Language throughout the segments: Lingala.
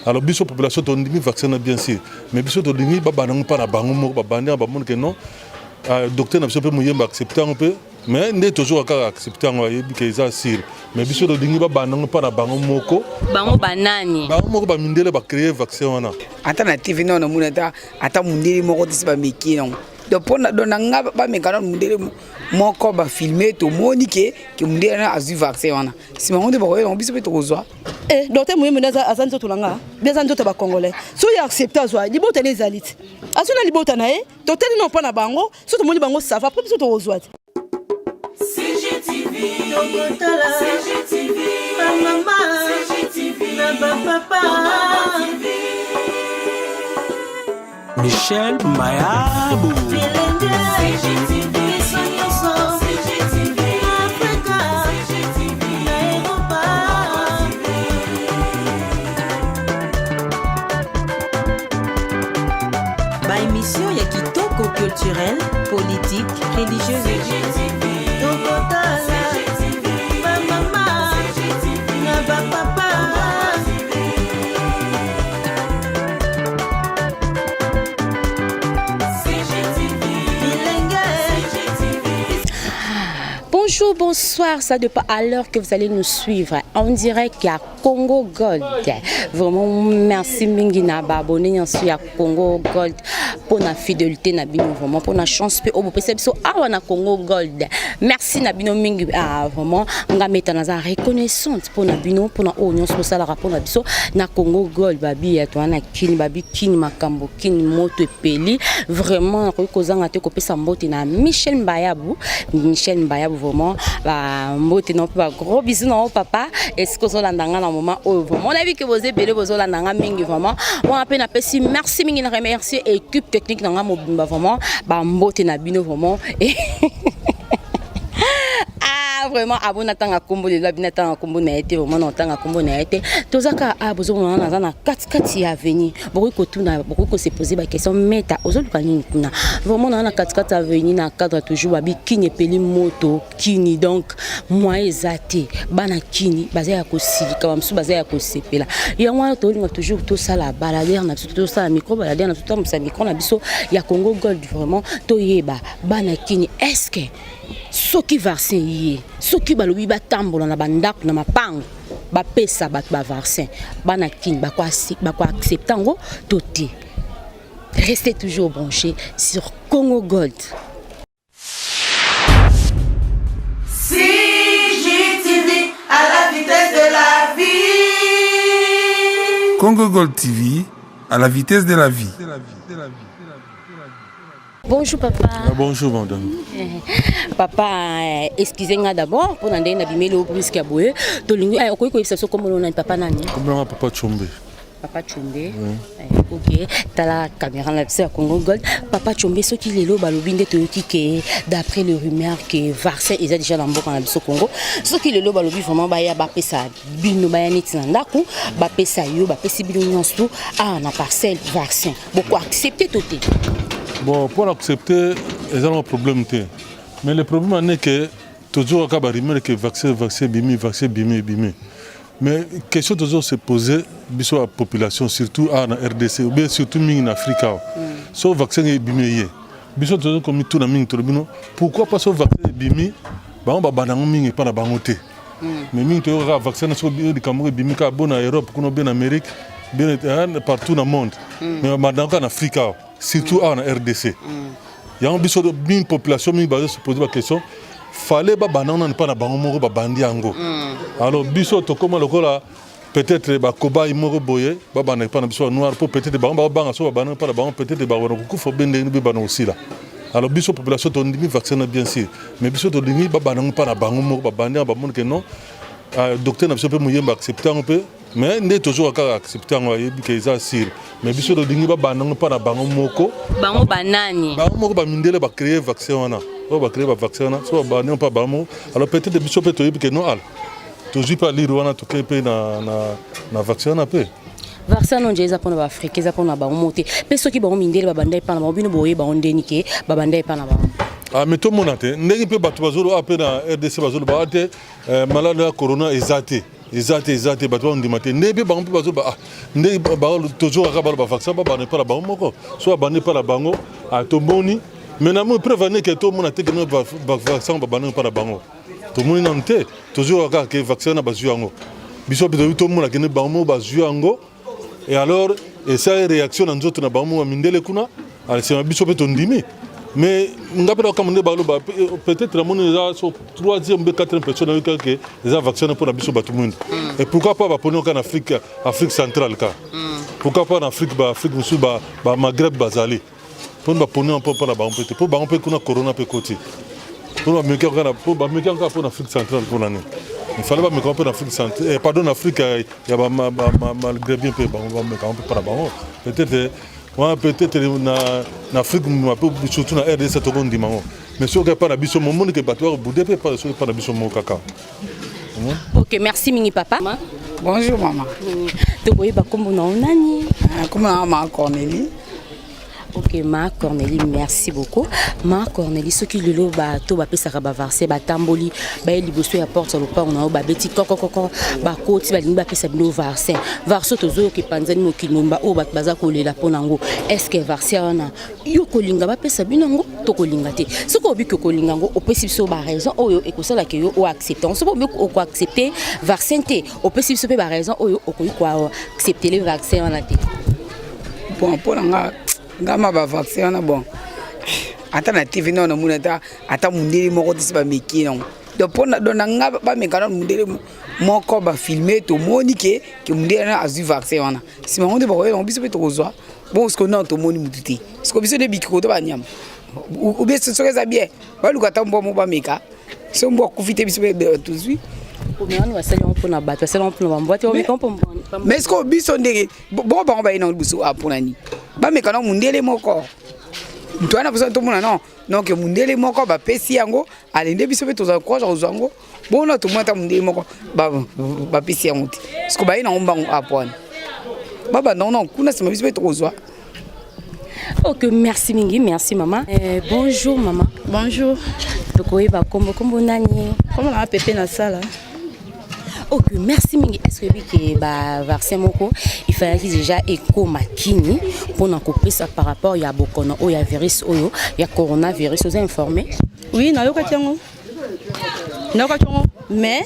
Alors biso population to ndimi vaccin bien sûr mais biso to ndimi ba banango pa na bango moko ba bandi ba mon que non docteur na biso pe moyemba accepter un peu mais n'est toujours encore accepter ngo yebi que ça sûr mais biso to ndimi ba banango pa na bango moko bango banani bango moko ba mindele ba créer vaccin wana alternative non na munata ata mundele moko tisi ba meki non donc pona donanga ba mekana mundele moko ba filmer to monique que mundele na azu vaccin wana si ma onde ba ko biso pe to kozwa docteur Mouyembe azanzo tulanga bien nzoto ba congolais so ya accepter azwa libota les alites asuna libota na e docteur non pas na bango so to moni bango ça va après biso to kozwa CGTV CGTV maman CGTV na papa Michel Mayabou CGTV émission ya kitoko culturelle, politique, religieuse. Bonjour, bonsoir, ça dépend à l'heure que vous allez nous suivre. On dirait qu'il y a Congo Gold. Vraiment, merci Mingina abonné sur Congo Gold pour la fidélité Nabino vraiment pour la chance pour au perception na Congo Gold. Merci Nabino Mingi vraiment on va mettre dans reconnaissance pour Nabino pour la union sociale rapport na biso na Congo Gold babi to na kini babi kini makambo kini moto peli vraiment ko kozanga te ko pesa mbote na Michel Mayabou vraiment ba mbote non pas gros bisous non papa est-ce que vous landanga na moment où vraiment on a vu que vous êtes belé vous landanga mingi vraiment on a peine apprécié merci mingi na remercier équipe technique dans mobimba vraiment ba mbote na bino vraiment et vraiment abona tanga kombo le labina tanga kombo na été vraiment na tanga kombo na été tozaka abozo na na 4 ya avenir beaucoup ko tuna beaucoup ko se poser ba question meta ozoluka nini tuna vraiment na 4 avenir na cadre toujours babi kini peli moto kini donc moi ezate bana kini bazaya ko silika bamsu bazaya ko sepela yango to linga toujours to sala balader na to sala micro balader na to tamsa micro na biso ya Congo Gold vraiment to yeba bana kini est-ce que soki vaccin yé soki balobi batambola na bandako na mapango ba pesa ba vaccin bana kini ba ko accepter ngo toté restez toujours branchés sur Congo Gold. CGTV à la vitesse de la vie. Congo Gold TV à la vitesse de la vie. Bonjour papa. Bonjour madame. Papa, excusez-moi d'abord pour n'aller n'abîmer le brusque à bouer. Tolingu, ok, quoi, ça se comme on a papa nani. Comment papa Chombe? Papa Chombe. Ok, t'as la caméra là, c'est à Congo Gold. Papa Chombe, ce qui est là, balobinde toyoki que d'après les rumeurs que vaccin ils ont déjà dans le Congo. Ce qui est là, balobi vraiment bah ya ba pesa bino ba neti na ndako, ba pesa yo, ba pesa bino nyonso na parcelle vaccin. Beaucoup accepter tout. Bon, pour accepter, ils ont un problème. Mais le problème est que toujours il y a des rumeurs que vaccin bimi. Mais la question toujours se poser sur la population, surtout en RDC, ou bien surtout en Afrique. Si le vaccin est bimi, toujours comme tout le monde, pourquoi pas ce vaccin est bimi? On va banango pas la bangote. Mais le vaccin est bimi en Europe, en Amérique, partout dans le monde. Mais en Afrique. Surtout en RDC. Il y a une population qui se pose la question. Il fallait que les pas de bandi ango. Alors, peut-être que les cobayes sont boyés, les noirs, peut-être que les bangs sont peut-être que les aussi là. Alors, la population a un vaccin bien sûr. Mais la population a un bandi que non. Docteur n'a pas accepté un peu. Mais n'est toujours encore accepté en que ça sûr mais biso do dingi ba banango pa na bango moko bango banani bango moko ba mindele ba créer vaccin wana ba créer ba vaccin wana so ba banango pa bango alors peut-être biso peut to que non al toujours pas lire wana to ke pe na vaccin na pe vaccin non jeza pona ba africain za pona ba moté pe soki ba mindele ba bandai pa na ba bino boye ba ondeni ke ba bandai pa na ba mais tout le monde ndenge pe bato bazolo apena RDC bazolo ba ate malade ya corona ezate Exact, bateau on demande. Nebe bango pe bateau ba. Ne ba toujours aka ba vaccin ba ne pas la bango moko. Soit ba ne pas la bango a tomboni. Maintenant moi prévenir que tout le monde a été vaccin ba ne pas la bango. Tout le monde n'a pas toujours aka que vaccin na ba zuango. Biso peut tout le monde a que ne bango ba zuango. Et alors et ça réaction dans d'autres na bango mindele kuna. Alors c'est biso peut ondimi. Mais peut-être que nous avons 3e ou 4e personnes qui ont vacciné pour la biso tout le monde. Et pourquoi pas en Afrique centrale? Pourquoi pas en Afrique du Sud, Maghreb, Bazali? Pour nous poner un peu pour la banque, pour la banque, pour corona peut côté. Pour la mécanique pour l'Afrique centrale pour l'année. Il fallait pas me comprendre en Afrique centrale. Pardon, en Afrique, il y a malgré bien peu pour la banque. Peut-être en Afrique, surtout en RDC, c'est tout le monde. Mais si on n'a pas d'habitude, mon monde qui est battu, vous ne pouvez pas d'habitude, mon caca. Ok, merci, Mingi Papa. Bonjour, maman. Tu vois, comment on a comment on a Cornélie? Ok, ma Cornélie, merci beaucoup. Ma Cornélie, ce qui le ba to ba pesa ka ba varser ba tamboli ba liboso ya porte le pas on a ba beti koko ba koti ba limba pesa bino varser. Varso tozo ki panzani mo kilomba o ba baza ko lela ponango. Est-ce que varser ona yo kolinga ba pesa binango to kolinga te. Ce ko bi ko kolinga ngo o pesi so ba raison o yo e ko sala ke yo o accepter. On se peut o ko accepter varser te. O pesi so ba raison o yo o ko accepter le vaccin ona te. Bon pour nga ngama ba vaccin na bon ata na TV non munata ata mundeli moko tisi ba meki non donc pona don nga ba mekana mundeli moko ba filmer to monike ke mundeli na azu vaccin wana si ma honde ba ko biso pe to kozwa bon ce qu'on a to moni mututi ce ko biso de bikiko to ba nyam ou bien ce serait ça bien ba lukata mbo mo ba meka so mbo kufite biso pe tout de suite. Mais est-ce que biso ndenge bon ba ba ina biso apunani ba mekana mundele moko mutwana biso to mona non donc mundele moko ba pesi yango alende biso pe to za croire ozango bon to mata mundele moko ba pesi yango ti est-ce que ba ina ombango apona baba non kuna sima biso pe to ozwa. Ok, merci Mingi, merci maman. Bonjour maman. Bonjour. Comment nani? Comment on a pépé na sala? Ok, merci Mingi. Est-ce que ba vaccin moko il fallait déjà éco makini pour n'en couper ça par rapport il y a beaucoup il y a virus oyo il y a coronavirus vous êtes informé? Oui, na yo katango. Na yo katango mais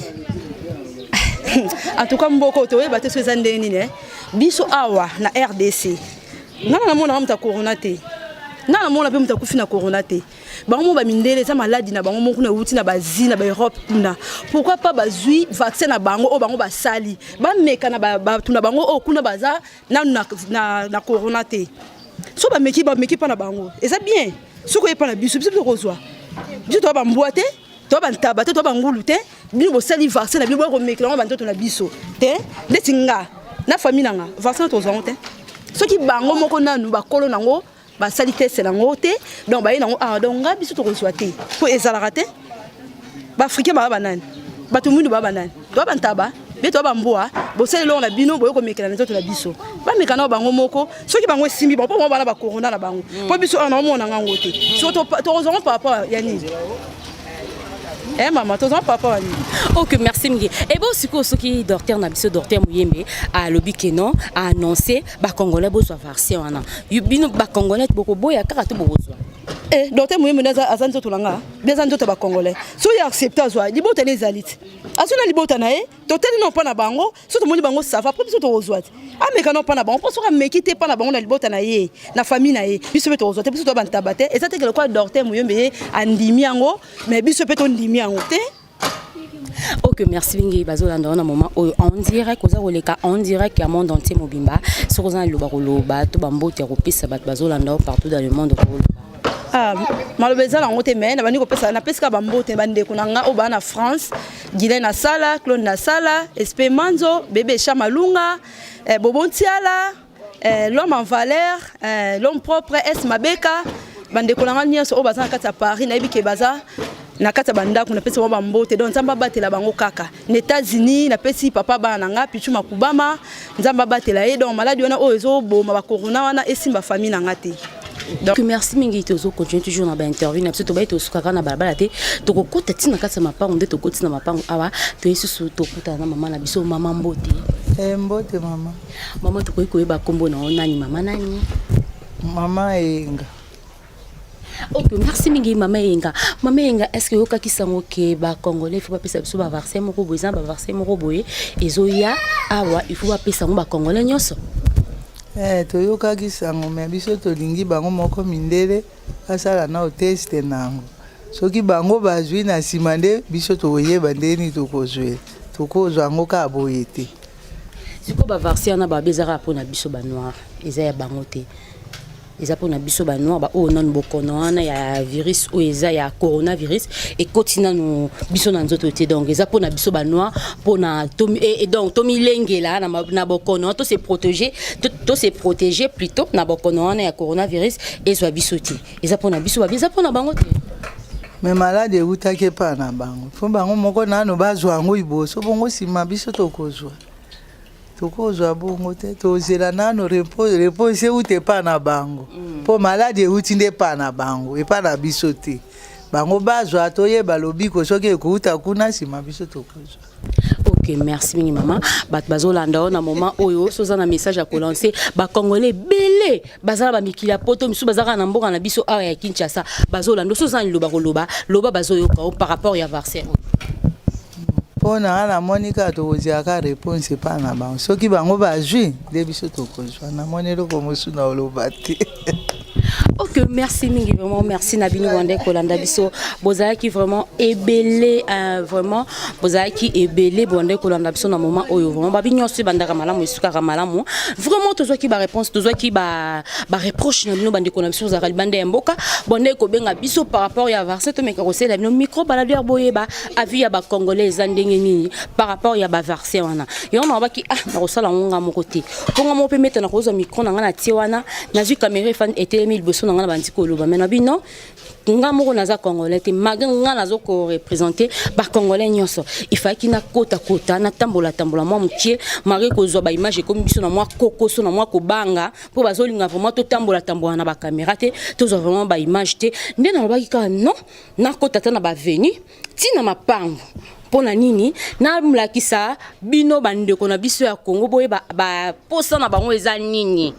en tout cas mboko to ba te so zande ni ne biso awa na RDC. Na mona mta corona te. Na mona pe mta kufi na corona te. Bango ba mindele za maladie na bango moko na wuti na bazi na ba Europe kuna. Pourquoi pas bazui vaccin na bango o bango ba sali. Ba meka na ba tuna bango o kuna baza na corona te. So ba meki pa na bango. Et ça bien. Soko e pa na biso biso kozwa. Biso to ba mboate, to ba ntabate, to ba ngulu te. Bino bo sali vaccin na bino bo meki na ba ntoto na biso. Te? Letinga na famille nanga vaccin to zwa te. Ce qui bango moko nanu ba kolo nango ba salité c'est nango te donc ba nango donc nga biso to souhaiter pour ezala raté ba africain ba banane ba to mundu ba banane to ba ntaba be to ba mboa bo sele lo na bino bo ko mekela na to na biso ba mekana bango moko ce qui bango simbi bon po mo bana ba corona na bango po biso na mo na ngango te so to ozon papa yani. Eh maman, tu as papa. Ok, merci Mingi. Et bon, ce qui docteur Nabiso docteur Mouyembe a lobby que non a annoncé ba congolais besoin vaccin wana. Yubino ba congolais boko boya karatu boko. Eh docteur Mouyembe na azanzo tulanga. Bien zanzo ba congolais. So ya accepter azwa, libo tene zalit. Asuna libo tanae, to tene non pa na bango, so to moni bango sava, po biso to ozwa. A meka non pa na bango, po so ka mekite pa na bango na libo tanae, na famille na ye. Biso be to ozwa, te biso to bantabate. Et ça te que le quoi docteur Mouyembe andimi yango, mais biso pe to ndimi yango te. Ok, merci Mingi Bazolanda on a moment on dirait que on dirait qu'il y a monde entier mobimba sur un loba to bambo te repisa bat Bazolanda partout dans le monde. Ah, malobeza na ngote mais na bani ko pesa na peska bambo te bande ko nga o ba na France, Guinée na sala, Claude na sala, SP Manzo, bébé Chamalunga, Bobontiala, l'homme en valeur, l'homme propre S Mabeka, bande ko nga nyonso o baza na kati ya Paris na ibike baza na kata banda kuna pesa wa mbote donc nzamba batela bango kaka na États-Unis na pesi papa bana nga pichu makubama nzamba batela e donc maladi wana o ezo boma ba corona wana esimba famille na ngate. Donc merci mingi tozo continue toujours na ba interview na biso to ba to suka kana balabala te to kokota tina kasa mapango nde to kotina mapango awa to yesu to kuta na mama na biso mama Mbote. Mbote mama. Mama to koyi ba kombo na nani mama nani? Mama Enga. Ok, merci mingi mama Enga. Mama Enga, est-ce que yoka kisango ke ba congolais faut pas pesa biso ba verser moko boye ba verser moko boye ezoya awa il faut pas pesa ngo ba congolais nyonso. Toyoka kisango me biso tolingi bango moko mindele asala na test nango. Soki bango bazwi na sima nde biso toyeba ndeni tokozwa ngo ka boye te. Siko ba verser na ba bezara pona biso ba noir eza ya bango te. Eza pona biso ba noir ba o non bokono wana ya virus o eza ya coronavirus et kotina no biso na nzoto te donc eza pona biso ba noir pona et donc to milengela na bokono to se protéger plutôt na bokono wana ya coronavirus et so biso te eza pona biso ba eza pona bango te. Mais malade utake pa na bango fo bango moko nano bazwa ngo iboso bongo sima biso tokozwa bongo te tozela nano repose ute pa na bango po malade utinde pa na bango e pa na biso te bango bazwa toyeba lobiko soki ekuta kuna sima biso tokozwa. Ok, merci mingi maman. Bat bazolanda na moment oyo soza na message à lancer ba congolais belé bazala ba mikila poto misu bazala na mboka na biso awa ya Kinshasa bazolanda soza ni loba bazoyoka par rapport ya vaccin. Pona na Monica toziaka réponse pa na bango soki bango bazwi de biso tokozwa na monelo comme suna olobati. Ok, merci mingi vraiment merci Nabino Wande Kolanda biso bozala qui vraiment ébélé vraiment bozala qui ébélé Wande Kolanda biso na moment oyo vraiment ba binyo su bandaka malamu isuka malamu vraiment tozo ki ba réponse tozo ki ba reproche na bino bande Kolanda biso za bande mboka bonde ko benga biso par rapport ya vaccin to meka kosela bino micro baladier boyeba avis ya ba congolais zandenge nini par rapport ya ba vaccin wana yo na ba ki na kosala ngonga moko te konga mo pe mettre na kozo micro na ngana tie wana na zu caméra fan était 1000 boso na ngana bandiko loba mais na bino nga moko naza congolais te malgré nga nazo ko représenter ba congolais nyonso il fallait qu'il na kota na tambola moi mutie malgré ko zo ba image comme biso na moi kokoso na moi ko banga po bazolinga vraiment to tambola na ba caméra te to zo vraiment ba image te nde na lobaki ka non na kota na ba veni tina mapango pona nini na mlakisa bino bandeko na biso ya Congo boye ba posa na bango eza nini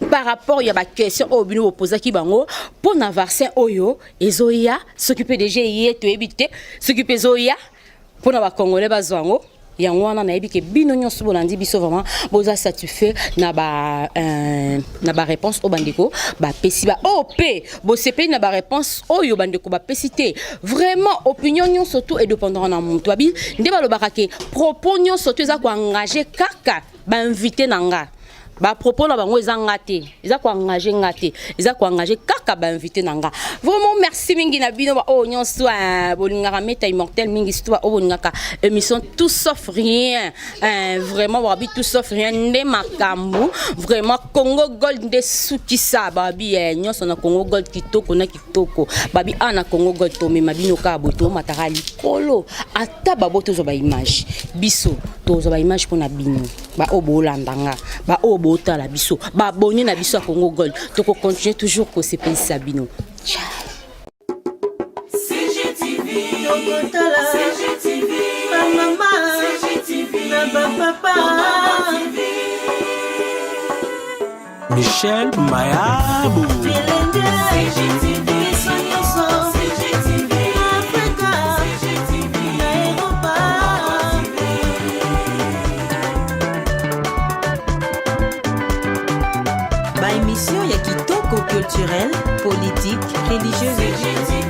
par rapport ya ba question au bino opposaki bango pona vaccin oyo ezoya s'occuper déjà yeto ebité s'occuper zoya pona ba congolais bazwango yango wana na ebike bino nyonso bolandi biso vraiment boza satisfait na ba réponse au bandeko ba pesi ba op bo sepe na ba réponse oyo bandeko ba pesité vraiment opinion nyonso tout est dépendant na muntu abi nde ba lobaka ke propos nyonso tout eza ko engager kaka ba invité nanga ba propos na bango eza ngate eza ko engager kaka ba invité nanga vraiment merci mingi na bino ba o nyonso bolingaka meta immortel mingi sto o boningaka émission tout sauf rien vraiment wabi tout sauf rien nde makambu vraiment Congo Gold nde sukisa babi nyonso na Congo Gold kitoko na kitoko babi ana Congo Gold to mema bino ka boto mataka likolo ata baboto zo ba image biso to zo ba image pona bino ba o bolandanga ba o botala biso ba abonné na biso à Congo Gold to ko continuer toujours ko se penser Sabino. Ciao. CGTV CGTV maman CGTV na papa Michel Mayabou CGTV CGTV Africa CGTV Europa Ba émission ya kitoko culturel, politique, religieuse.